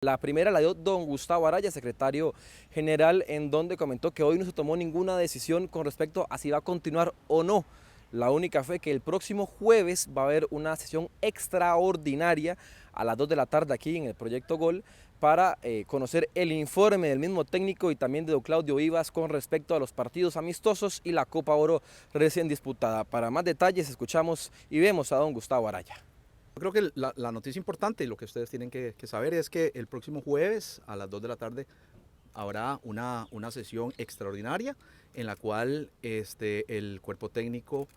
La primera la dio don Gustavo Araya, secretario general, en donde comentó que hoy no se tomó ninguna decisión con respecto a si va a continuar o no. La única fue que el próximo jueves va a haber una sesión extraordinaria a las 2 de la tarde aquí en el Proyecto Gol para conocer el informe del mismo técnico y también de don Claudio Vivas con respecto a los partidos amistosos y la Copa Oro recién disputada. Para más detalles escuchamos y vemos a don Gustavo Araya. Yo creo que la noticia importante y lo que ustedes tienen que saber es que el próximo jueves a las 2 de la tarde habrá una sesión extraordinaria en la cual el cuerpo técnico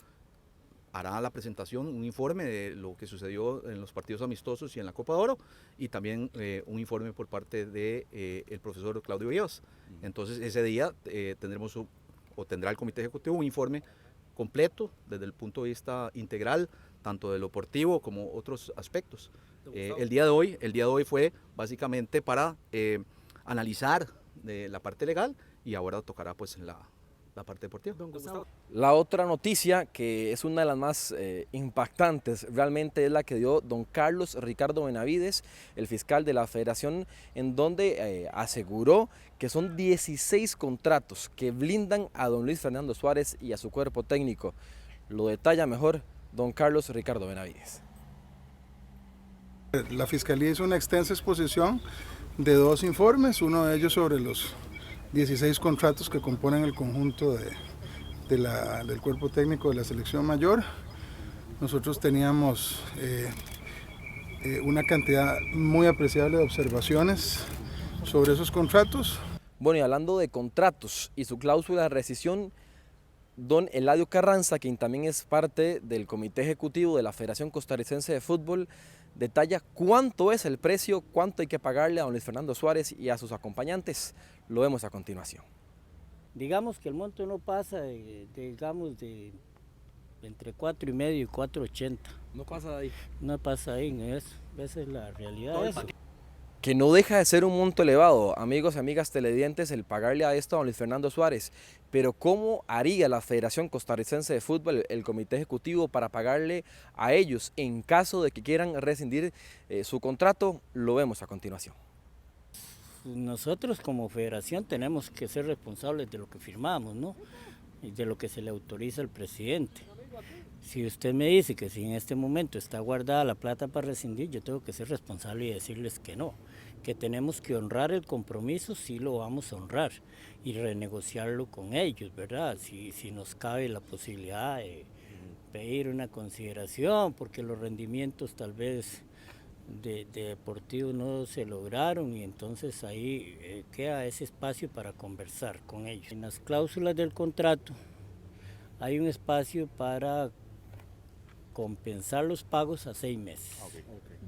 hará la presentación, un informe de lo que sucedió en los partidos amistosos y en la Copa de Oro y también un informe por parte del profesor Claudio Vivas. Entonces ese día tendrá el comité ejecutivo un informe completo desde el punto de vista integral, tanto de lo deportivo como otros aspectos. El día de hoy fue básicamente para analizar la parte legal y ahora tocará pues la parte deportiva. La otra noticia, que es una de las más impactantes, realmente es la que dio don Carlos Ricardo Benavides, el fiscal de la Federación, en donde aseguró que son 16 contratos que blindan a don Luis Fernando Suárez y a su cuerpo técnico. Lo detalla mejor don Carlos Ricardo Benavides. La Fiscalía hizo una extensa exposición de 2 informes, uno de ellos sobre los 16 contratos que componen el conjunto del cuerpo técnico de la selección mayor. Nosotros teníamos una cantidad muy apreciable de observaciones sobre esos contratos. Bueno, y hablando de contratos y su cláusula de rescisión, don Eladio Carranza, quien también es parte del comité ejecutivo de la Federación Costarricense de Fútbol, detalla cuánto es el precio, cuánto hay que pagarle a don Luis Fernando Suárez y a sus acompañantes. Lo vemos a continuación. Digamos que el monto no pasa de entre 4.5 y 4.80. No pasa de ahí. No pasa ahí, esa es la realidad de eso. Que no deja de ser un monto elevado, amigos y amigas televidentes, el pagarle a esto a don Luis Fernando Suárez. Pero ¿cómo haría la Federación Costarricense de Fútbol, el comité ejecutivo, para pagarle a ellos en caso de que quieran rescindir su contrato? Lo vemos a continuación. Nosotros como federación tenemos que ser responsables de lo que firmamos, ¿no? Y de lo que se le autoriza al presidente. Si usted me dice que si en este momento está guardada la plata para rescindir, yo tengo que ser responsable y decirles que no, que tenemos que honrar el compromiso, sí lo vamos a honrar y renegociarlo con ellos, ¿verdad? Si nos cabe la posibilidad de pedir una consideración, porque los rendimientos tal vez de deportivos no se lograron y entonces ahí queda ese espacio para conversar con ellos. En las cláusulas del contrato hay un espacio para compensar los pagos a 6 meses.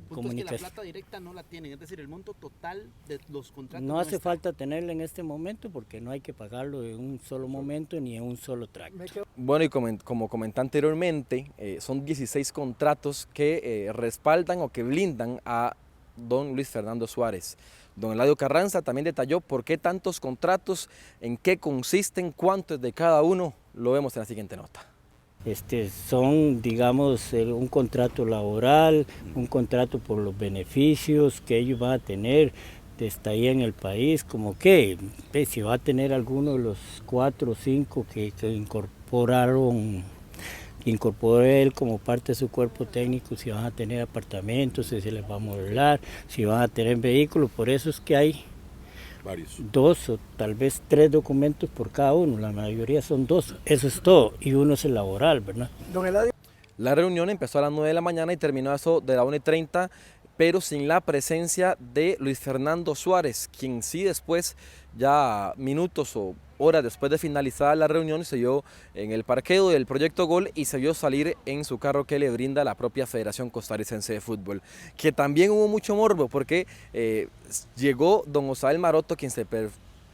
Punto es que la plata directa no la tienen, es decir, el monto total de los contratos no hace falta tenerla en este momento porque no hay que pagarlo en un solo momento ni en un solo tracto. Bueno, y como comenté anteriormente, son 16 contratos que respaldan o que blindan a don Luis Fernando Suárez. Don Eladio Carranza también detalló por qué tantos contratos, en qué consisten, cuánto es de cada uno. Lo vemos en la siguiente nota. Son, digamos, un contrato laboral, un contrato por los beneficios que ellos van a tener de estadía en el país, como que si va a tener alguno de los 4 o 5 que incorporó él como parte de su cuerpo técnico, si van a tener apartamentos, si se les va a modelar, si van a tener vehículos, por eso es que hay varios. 2 o tal vez 3 documentos por cada uno, la mayoría son 2, eso es todo, y uno es el laboral, ¿verdad? Don Eladio. La reunión empezó a las 9 de la mañana y terminó a eso de la 1:30, pero sin la presencia de Luis Fernando Suárez, quien sí después, ya minutos o horas después de finalizada la reunión, se vio en el parqueo del Proyecto Gol y se vio salir en su carro que le brinda la propia Federación Costarricense de Fútbol. Que también hubo mucho morbo porque llegó don Osael Maroto, quien se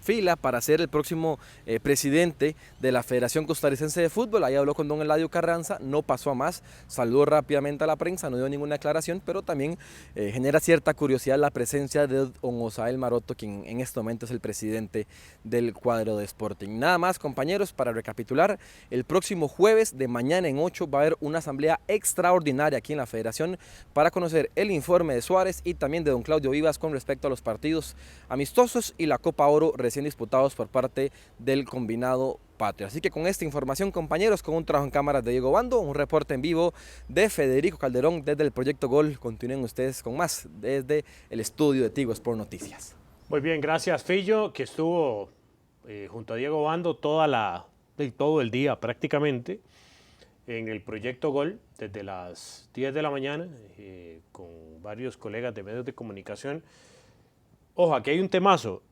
fila para ser el próximo presidente de la Federación Costarricense de Fútbol. Ahí habló con don Eladio Carranza, no pasó a más, saludó rápidamente a la prensa, no dio ninguna aclaración, pero también genera cierta curiosidad la presencia de don Osael Maroto, quien en este momento es el presidente del cuadro de Sporting. Nada más, compañeros, para recapitular, el próximo jueves de mañana en 8 va a haber una asamblea extraordinaria aquí en la Federación para conocer el informe de Suárez y también de don Claudio Vivas con respecto a los partidos amistosos y la Copa Oro recién disputados por parte del combinado patrio. Así que con esta información, compañeros, con un trabajo en cámaras de Diego Bando, un reporte en vivo de Federico Calderón desde el Proyecto Gol. Continúen ustedes con más desde el estudio de Tigo Sport Noticias. Muy bien, gracias Fillo, que estuvo junto a Diego Bando todo el día prácticamente en el Proyecto Gol desde las 10 de la mañana con varios colegas de medios de comunicación. Ojo, aquí hay un temazo.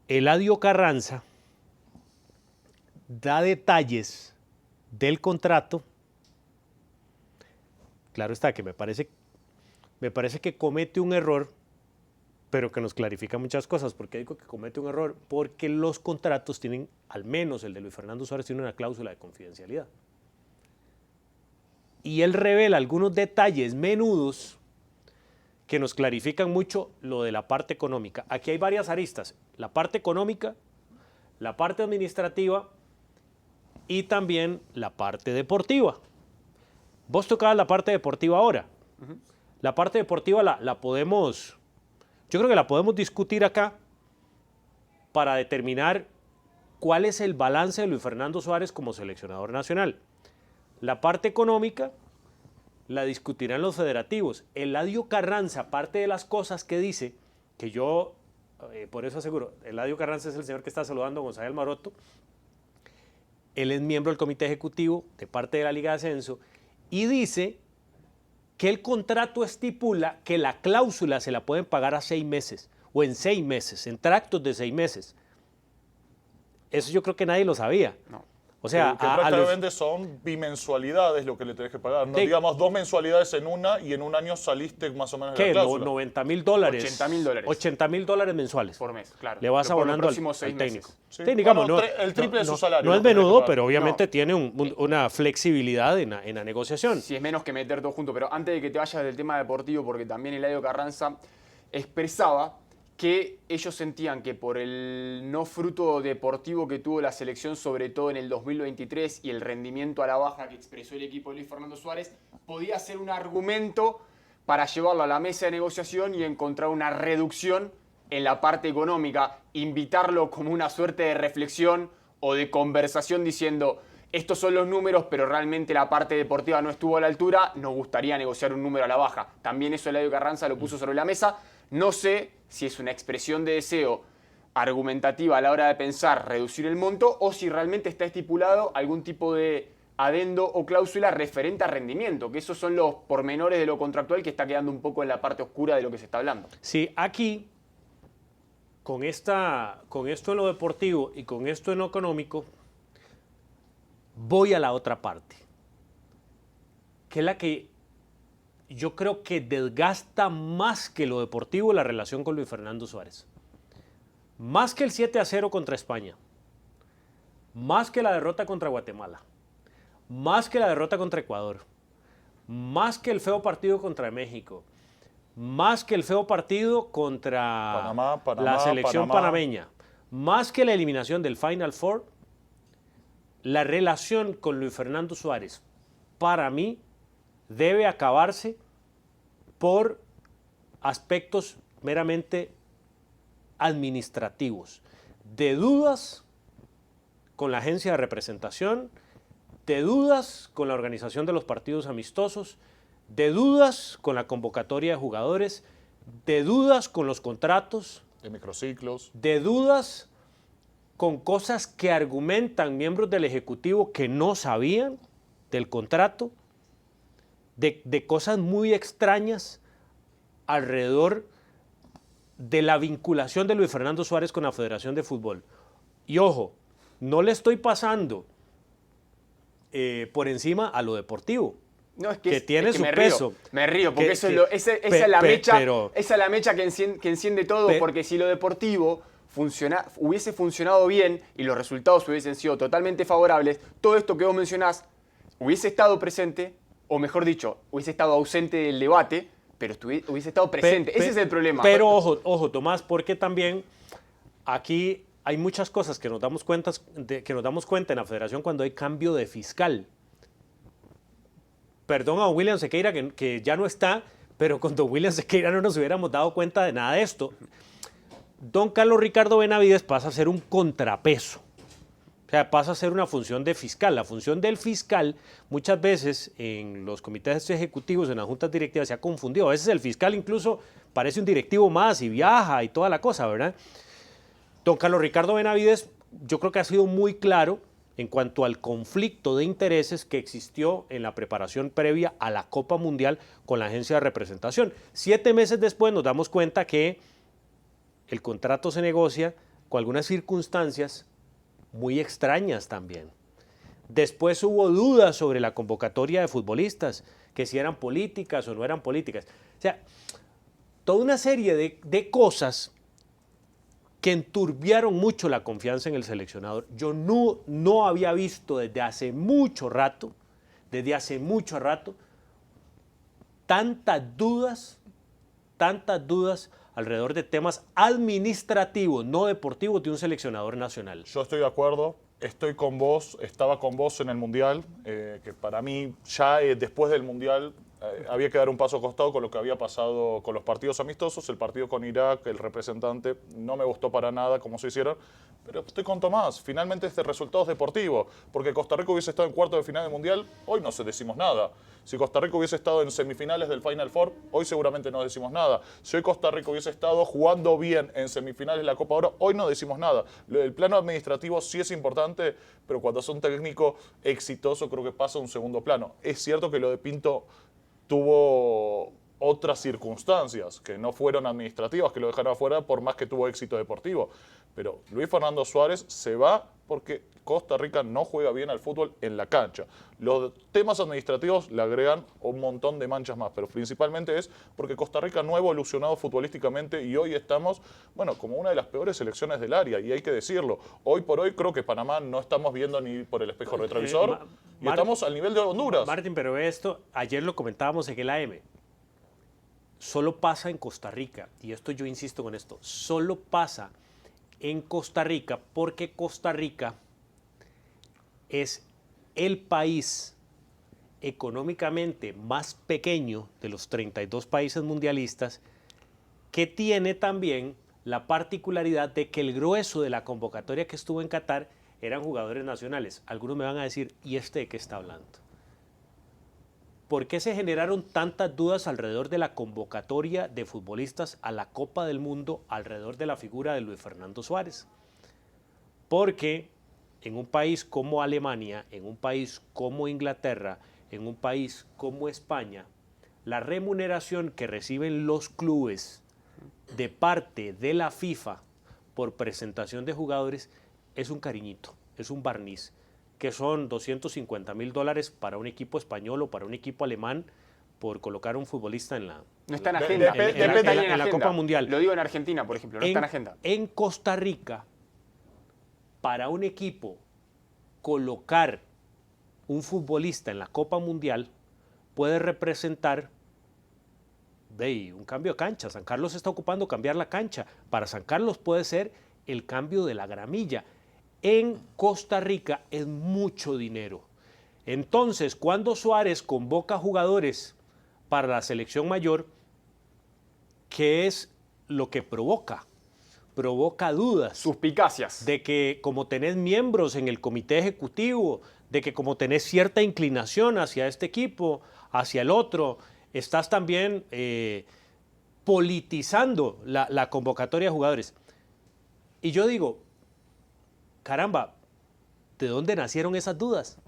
Eladio Carranza da detalles del contrato. Claro está que me parece que comete un error, pero que nos clarifica muchas cosas. ¿Por qué digo que comete un error? Porque los contratos tienen, al menos el de Luis Fernando Suárez, tiene una cláusula de confidencialidad. Y él revela algunos detalles menudos que nos clarifican mucho lo de la parte económica. Aquí hay varias aristas, la parte económica, la parte administrativa y también la parte deportiva. Vos tocabas la parte deportiva ahora. La parte deportiva la podemos, yo creo que la podemos discutir acá para determinar cuál es el balance de Luis Fernando Suárez como seleccionador nacional. La parte económica la discutirán los federativos. Eladio Carranza, parte de las cosas que dice, que yo por eso aseguro, Eladio Carranza es el señor que está saludando a Gonzalo Maroto, él es miembro del comité ejecutivo de parte de la Liga de Ascenso y dice que el contrato estipula que la cláusula se la pueden pagar a 6 meses o en 6 meses, en tractos de 6 meses. Eso yo creo que nadie lo sabía. No. O sea, que prácticamente son bimensualidades lo que le tenés que pagar. No, digamos 2 mensualidades en una y en un año saliste más o menos de la cláusula. $90,000. $80,000. $80,000 mensuales. Por mes, claro. Le vas abonando al técnico. técnico. Sí. Sí, digamos, Bueno, el triple de su salario. No es menudo, pero obviamente tiene una flexibilidad en la negociación. Si es menos que meter todo junto. Pero antes de que te vayas del tema deportivo, porque también Eladio Carranza expresaba que ellos sentían que por el no fruto deportivo que tuvo la selección, sobre todo en el 2023, y el rendimiento a la baja que expresó el equipo de Luis Fernando Suárez, podía ser un argumento para llevarlo a la mesa de negociación y encontrar una reducción en la parte económica, invitarlo como una suerte de reflexión o de conversación diciendo: estos son los números, pero realmente la parte deportiva no estuvo a la altura, nos gustaría negociar un número a la baja. También eso Eladio Carranza lo puso sobre la mesa. No sé si es una expresión de deseo argumentativa a la hora de pensar reducir el monto o si realmente está estipulado algún tipo de adendo o cláusula referente a rendimiento, que esos son los pormenores de lo contractual que está quedando un poco en la parte oscura de lo que se está hablando. Sí, aquí, con esto en lo deportivo y con esto en lo económico, voy a la otra parte, que es la que yo creo que desgasta más que lo deportivo la relación con Luis Fernando Suárez. Más que el 7-0 contra España, más que la derrota contra Guatemala, más que la derrota contra Ecuador, más que el feo partido contra México, más que el feo partido contra la selección panameña, más que la eliminación del Final Four, la relación con Luis Fernando Suárez, para mí, debe acabarse por aspectos meramente administrativos, de dudas con la agencia de representación, de dudas con la organización de los partidos amistosos, de dudas con la convocatoria de jugadores, de dudas con los contratos, de microciclos, de dudas con cosas que argumentan miembros del Ejecutivo que no sabían del contrato, de cosas muy extrañas alrededor de la vinculación de Luis Fernando Suárez con la Federación de Fútbol. Y ojo, no le estoy pasando por encima a lo deportivo. No, es que tiene su me peso. Me río, porque esa es la mecha que enciende todo, pero, porque si lo deportivo hubiese funcionado bien y los resultados hubiesen sido totalmente favorables, todo esto que vos mencionás hubiese estado presente, o mejor dicho, hubiese estado ausente del debate, pero hubiese estado presente. Ese es el problema. Pero ojo, Tomás, porque también aquí hay muchas cosas que nos damos cuenta en la federación cuando hay cambio de fiscal. Perdón a William Sequeira que ya no está, pero con don William Sequeira no nos hubiéramos dado cuenta de nada de esto. Don Carlos Ricardo Benavides pasa a ser un contrapeso. O sea, pasa a ser una función de fiscal. La función del fiscal muchas veces en los comités ejecutivos, en las juntas directivas, se ha confundido. A veces el fiscal incluso parece un directivo más y viaja y toda la cosa, ¿verdad? Don Carlos Ricardo Benavides, yo creo que ha sido muy claro en cuanto al conflicto de intereses que existió en la preparación previa a la Copa Mundial con la agencia de representación. 7 meses después nos damos cuenta que el contrato se negocia con algunas circunstancias muy extrañas también. Después hubo dudas sobre la convocatoria de futbolistas, que si eran políticas o no eran políticas. O sea, toda una serie de cosas que enturbiaron mucho la confianza en el seleccionador. Yo no había visto desde hace mucho rato, tantas dudas alrededor de temas administrativos, no deportivos, de un seleccionador nacional. Yo estoy de acuerdo, estoy con vos, estaba con vos en el Mundial, que para mí ya después del Mundial había que dar un paso a costado con lo que había pasado con los partidos amistosos. El partido con Irak, el representante, no me gustó para nada cómo se hicieron, pero estoy con Tomás, finalmente este resultado es deportivo, porque Costa Rica hubiese estado en cuartos de final del Mundial, hoy no decimos nada. Si Costa Rica hubiese estado en semifinales del Final Four, hoy seguramente no decimos nada. Si hoy Costa Rica hubiese estado jugando bien en semifinales de la Copa Oro, hoy no decimos nada. El plano administrativo sí es importante, pero cuando es un técnico exitoso creo que pasa a un segundo plano. Es cierto que lo de Pinto tuvo otras circunstancias que no fueron administrativas, que lo dejaron afuera por más que tuvo éxito deportivo. Pero Luis Fernando Suárez se va porque Costa Rica no juega bien al fútbol en la cancha. Los temas administrativos le agregan un montón de manchas más, pero principalmente es porque Costa Rica no ha evolucionado futbolísticamente y hoy estamos, bueno, como una de las peores selecciones del área, y hay que decirlo. Hoy por hoy creo que Panamá no estamos viendo ni por el espejo retrovisor y estamos al nivel de Honduras. Martín, pero esto, ayer lo comentábamos en el AM, solo pasa en Costa Rica, y esto yo insisto con esto, solo pasa en Costa Rica porque Costa Rica es el país económicamente más pequeño de los 32 países mundialistas, que tiene también la particularidad de que el grueso de la convocatoria que estuvo en Qatar eran jugadores nacionales. Algunos me van a decir, ¿y este de qué está hablando? ¿Por qué se generaron tantas dudas alrededor de la convocatoria de futbolistas a la Copa del Mundo alrededor de la figura de Luis Fernando Suárez? Porque en un país como Alemania, en un país como Inglaterra, en un país como España, la remuneración que reciben los clubes de parte de la FIFA por presentación de jugadores es un cariñito, es un barniz, que son $250,000 para un equipo español o para un equipo alemán por colocar un futbolista en la, no está en agenda. en la Copa Mundial. Lo digo en Argentina, por ejemplo, no está en agenda. En Costa Rica, para un equipo colocar un futbolista en la Copa Mundial puede representar un cambio de cancha. San Carlos está ocupando cambiar la cancha. Para San Carlos puede ser el cambio de la gramilla. En Costa Rica es mucho dinero. Entonces, cuando Suárez convoca jugadores para la selección mayor, ¿qué es lo que provoca? Provoca dudas. Suspicacias. De que como tenés miembros en el comité ejecutivo, de que como tenés cierta inclinación hacia este equipo, hacia el otro, estás también politizando la convocatoria de jugadores. Y yo digo, caramba, ¿de dónde nacieron esas dudas?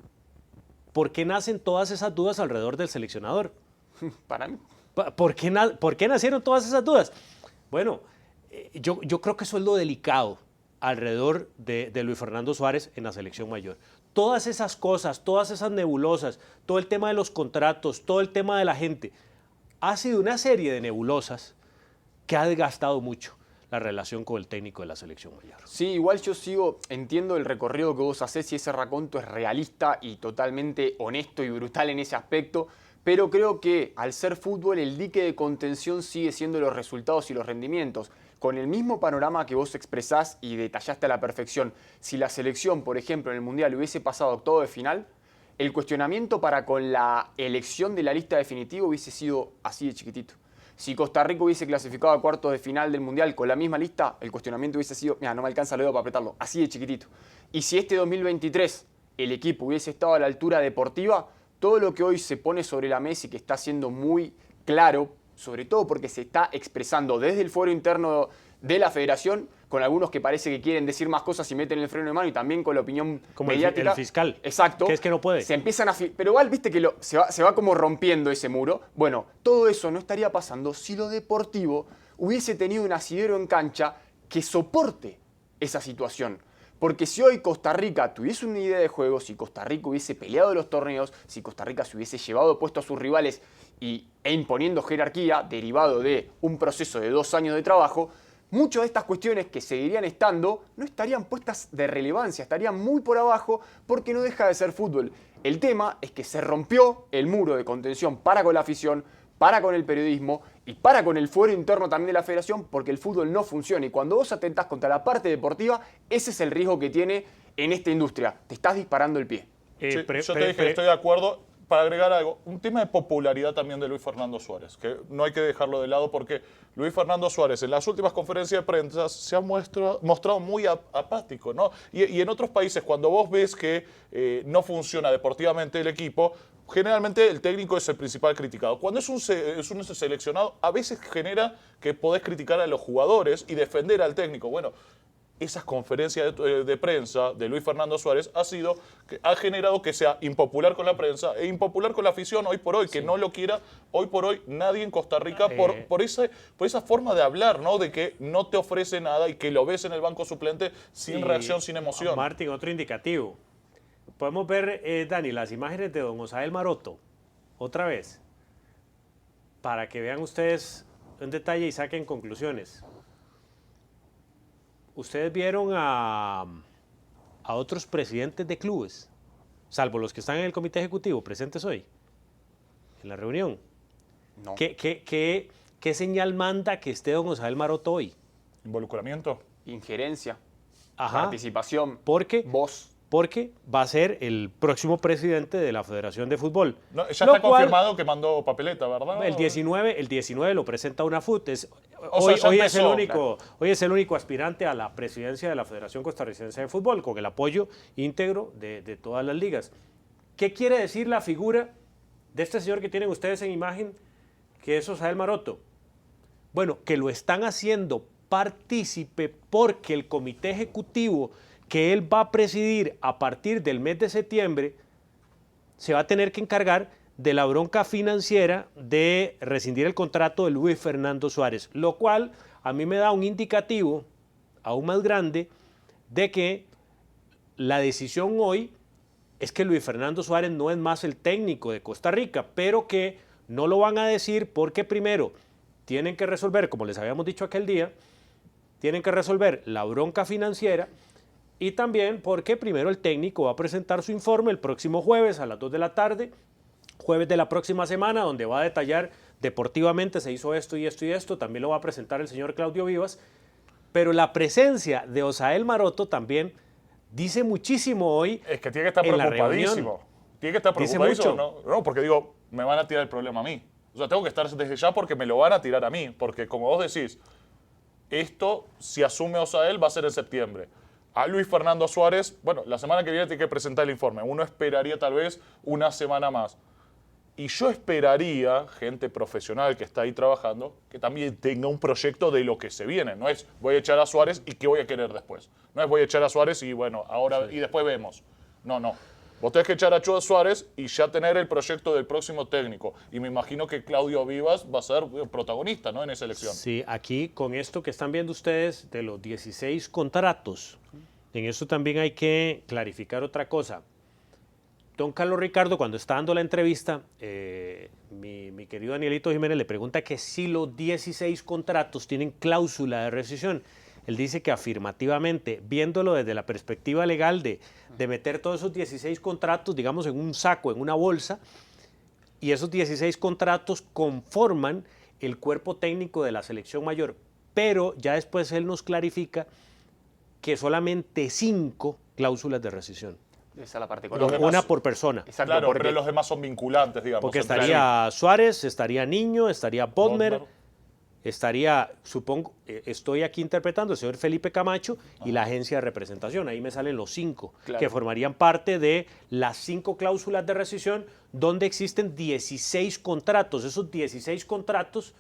¿Por qué nacen todas esas dudas alrededor del seleccionador? Para mí. ¿Por qué nacieron todas esas dudas? Bueno, yo creo que eso es lo delicado alrededor de Luis Fernando Suárez en la selección mayor. Todas esas cosas, todas esas nebulosas, todo el tema de los contratos, todo el tema de la gente, ha sido una serie de nebulosas que ha desgastado mucho. la relación con el técnico de la selección mayor. Sí, igual yo entiendo el recorrido que vos hacés y ese raconto es realista y totalmente honesto y brutal en ese aspecto, pero creo que al ser fútbol el dique de contención sigue siendo los resultados y los rendimientos. Con el mismo panorama que vos expresás y detallaste a la perfección, si la selección, por ejemplo, en el Mundial hubiese pasado a octavo de final, el cuestionamiento para con la elección de la lista definitiva hubiese sido así de chiquitito. Si Costa Rica hubiese clasificado a cuartos de final del Mundial con la misma lista, el cuestionamiento hubiese sido, mira, no me alcanza el dedo para apretarlo, así de chiquitito. Y si este 2023 el equipo hubiese estado a la altura deportiva, todo lo que hoy se pone sobre la mesa y que está siendo muy claro, sobre todo porque se está expresando desde el foro interno de la federación, con algunos que parece que quieren decir más cosas y meten el freno de mano, y también con la opinión Como mediática. el fiscal. Exacto. Que es que no puede. Se empiezan a... Pero igual, viste que se va como rompiendo ese muro. Bueno, todo eso no estaría pasando si lo deportivo hubiese tenido un asidero en cancha que soporte esa situación. Porque si hoy Costa Rica tuviese una idea de juego, si Costa Rica hubiese peleado los torneos, si Costa Rica se hubiese llevado puesto a sus rivales e imponiendo jerarquía, derivado de un proceso de 2 años de trabajo, muchas de estas cuestiones que seguirían estando no estarían puestas de relevancia, estarían muy por abajo porque no deja de ser fútbol. El tema es que se rompió el muro de contención para con la afición, para con el periodismo y para con el fuero interno también de la federación, porque el fútbol no funciona. Y cuando vos atentás contra la parte deportiva, ese es el riesgo que tiene en esta industria. Te estás disparando el pie. Sí, yo te dije que estoy de acuerdo. Para agregar algo, un tema de popularidad también de Luis Fernando Suárez, que no hay que dejarlo de lado porque Luis Fernando Suárez en las últimas conferencias de prensa se ha mostrado muy apático, ¿no? Y en otros países, cuando vos ves que no funciona deportivamente el equipo, generalmente el técnico es el principal criticado. Cuando es un seleccionado, a veces genera que podés criticar a los jugadores y defender al técnico. Bueno, esas conferencias de prensa de Luis Fernando Suárez ha generado que sea impopular con la prensa e impopular con la afición hoy por hoy, que no lo quiera hoy por hoy nadie en Costa Rica por esa forma de hablar, ¿no? De que no te ofrece nada y que lo ves en el banco suplente sin reacción, sin emoción. Martín, otro indicativo. Podemos ver, Dani, las imágenes de don Osael Maroto, otra vez, para que vean ustedes en detalle y saquen conclusiones. ¿Ustedes vieron a otros presidentes de clubes, salvo los que están en el comité ejecutivo, presentes hoy, en la reunión? No. ¿Qué señal manda que esté don Osael Maroto hoy? ¿Involucramiento? Injerencia, Ajá. participación, Porque voz. Porque va a ser el próximo presidente de la Federación de Fútbol. No, ya está confirmado que mandó papeleta, ¿verdad? El 19 lo presenta UNAFUT. Hoy es el único aspirante a la presidencia de la Federación Costarricense de Fútbol, con el apoyo íntegro de todas las ligas. ¿Qué quiere decir la figura de este señor que tienen ustedes en imagen, que es Osael Maroto? Bueno, que lo están haciendo partícipe porque el comité ejecutivo que él va a presidir a partir del mes de septiembre se va a tener que encargar de la bronca financiera de rescindir el contrato de Luis Fernando Suárez, lo cual a mí me da un indicativo aún más grande de que la decisión hoy es que Luis Fernando Suárez no es más el técnico de Costa Rica, pero que no lo van a decir porque primero tienen que resolver, como les habíamos dicho aquel día, tienen que resolver la bronca financiera. Y también porque primero el técnico va a presentar su informe el próximo jueves a las 2 de la tarde, jueves de la próxima semana, donde va a detallar deportivamente se hizo esto y esto y esto, también lo va a presentar el señor Claudio Vivas, pero la presencia de Osael Maroto también dice muchísimo hoy. Es que tiene que estar preocupadísimo. Tiene que estar preocupadísimo, ¿no? Porque digo, me van a tirar el problema a mí. O sea, tengo que estar desde ya porque me lo van a tirar a mí, porque como vos decís, esto, si asume Osael, va a ser en septiembre. A Luis Fernando Suárez, bueno, la semana que viene tiene que presentar el informe. Uno esperaría tal vez una semana más. Y yo esperaría, gente profesional que está ahí trabajando, que también tenga un proyecto de lo que se viene. No es voy a echar a Suárez y qué voy a querer después. No es voy a echar a Suárez y bueno, ahora y después vemos. No. Vos tenés que echar a Suárez y ya tener el proyecto del próximo técnico. Y me imagino que Claudio Vivas va a ser protagonista, ¿no? En esa elección. Sí, aquí con esto que están viendo ustedes de los 16 contratos, en esto también hay que clarificar otra cosa. don Carlos Ricardo, cuando está dando la entrevista, mi querido Danielito Jiménez le pregunta que si los 16 contratos tienen cláusula de rescisión. Él dice que afirmativamente, viéndolo desde la perspectiva legal de meter todos esos 16 contratos, digamos, en un saco, en una bolsa, y esos 16 contratos conforman el cuerpo técnico de la selección mayor. Pero ya después él nos clarifica que solamente 5 cláusulas de rescisión. Esa es la parte Los económica. demás- Una por persona. Exacto, Claro, porque pero los demás son vinculantes, digamos. Porque entre estaría Suárez, estaría Niño, estaría Bodmer, Bodmer. estaría, supongo, estoy aquí interpretando el señor Felipe Camacho y la agencia de representación. Ahí me salen los 5, Claro. que formarían parte de las 5 cláusulas de rescisión, donde existen 16 contratos. Esos 16 contratos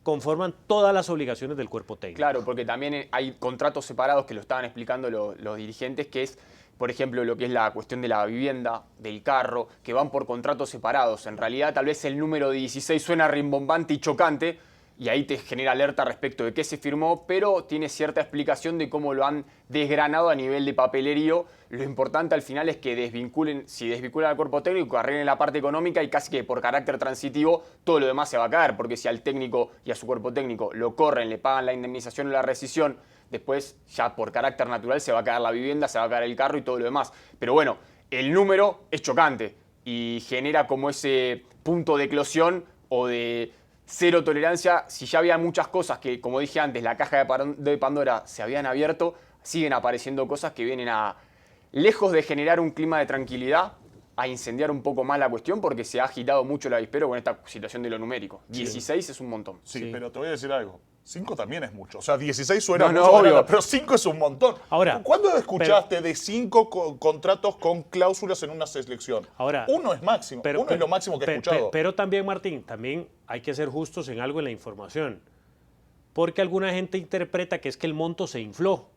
conforman todas las obligaciones del cuerpo técnico. Claro, porque también hay contratos separados que lo estaban explicando los dirigentes, que es, por ejemplo, lo que es la cuestión de la vivienda, del carro, que van por contratos separados. En realidad, tal vez el número 16 suena rimbombante y chocante, y ahí te genera alerta respecto de qué se firmó, pero tiene cierta explicación de cómo lo han desgranado a nivel de papelerío. Lo importante al final es que si desvinculan al cuerpo técnico, que arreglen la parte económica y casi que por carácter transitivo todo lo demás se va a caer, porque si al técnico y a su cuerpo técnico lo corren, le pagan la indemnización o la rescisión, después ya por carácter natural se va a caer la vivienda, se va a caer el carro y todo lo demás. Pero bueno, el número es chocante y genera como ese punto de eclosión o de cero tolerancia. Si ya había muchas cosas que, como dije antes, la caja de Pandora se habían abierto, siguen apareciendo cosas que vienen a, lejos de generar un clima de tranquilidad, a incendiar un poco más la cuestión porque se ha agitado mucho el avispero con esta situación de lo numérico. 16 es un montón. Sí, pero te voy a decir algo. 5 también es mucho. O sea, 16 suena No, mucho, obvio. pero 5 es un montón. Ahora, ¿cuándo escuchaste de 5 contratos con cláusulas en una selección? Ahora, uno es máximo. Uno es lo máximo que he escuchado. Pero también, Martín, también hay que ser justos en algo en la información. Porque alguna gente interpreta que es que el monto se infló.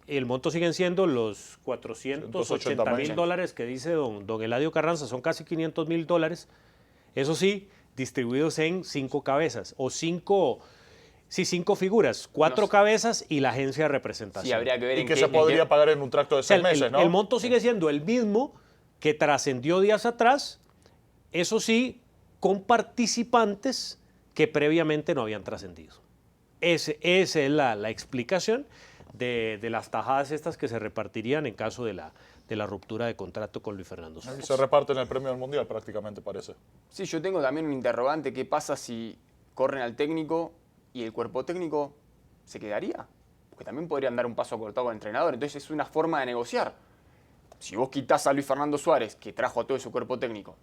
El monto siguen siendo los 480.000 dólares que dice don Eladio Carranza, son casi 500.000 dólares. Eso sí, distribuidos en 5 cabezas o 5 figuras, 4 cabezas y la agencia de representación. Sí, habría que ver Y en que qué- se en qué- podría pagar en un tracto de O sea, 6 meses, ¿no? el monto sigue siendo el mismo que trascendió días atrás, eso sí, con participantes que previamente no habían trascendido. Esa es la explicación de las tajadas estas que se repartirían en caso de la ruptura de contrato con Luis Fernando Suárez. Se reparten el premio del Mundial prácticamente, parece. Sí, yo tengo también un interrogante. ¿Qué pasa si corren al técnico y el cuerpo técnico se quedaría? Porque también podrían dar un paso cortado al entrenador. Entonces es una forma de negociar. Si vos quitás a Luis Fernando Suárez, que trajo a todo su cuerpo técnico,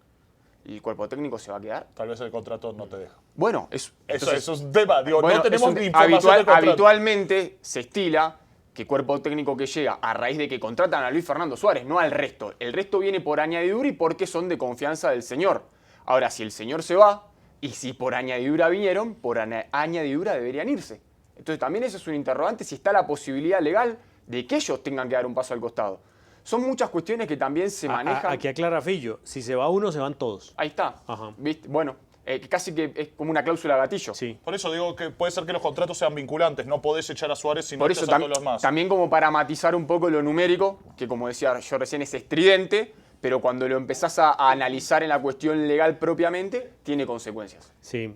¿y el cuerpo técnico se va a quedar? Tal vez el contrato no te deja. Bueno, Eso es un tema. Digo, bueno, no tenemos es un- ni información del contrato. habitualmente se estila que cuerpo técnico que llega a raíz de que contratan a Luis Fernando Suárez, no al resto. El resto viene por añadidura y porque son de confianza del señor. Ahora, si el señor se va, y si por añadidura vinieron, por añadidura deberían irse. Entonces también eso es un interrogante, si está la posibilidad legal de que ellos tengan que dar un paso al costado. Son muchas cuestiones que también se manejan. Aquí aclara Fillo, si se va uno, se van todos. Ahí está. Ajá. ¿Viste? Bueno, casi que es como una cláusula gatillo. Sí. Por eso digo que puede ser que los contratos sean vinculantes. No podés echar a Suárez si no Por eso echas a todos los más. también como para matizar un poco lo numérico, que como decía yo recién es estridente, pero cuando lo empezás a analizar en la cuestión legal propiamente, tiene consecuencias. Sí.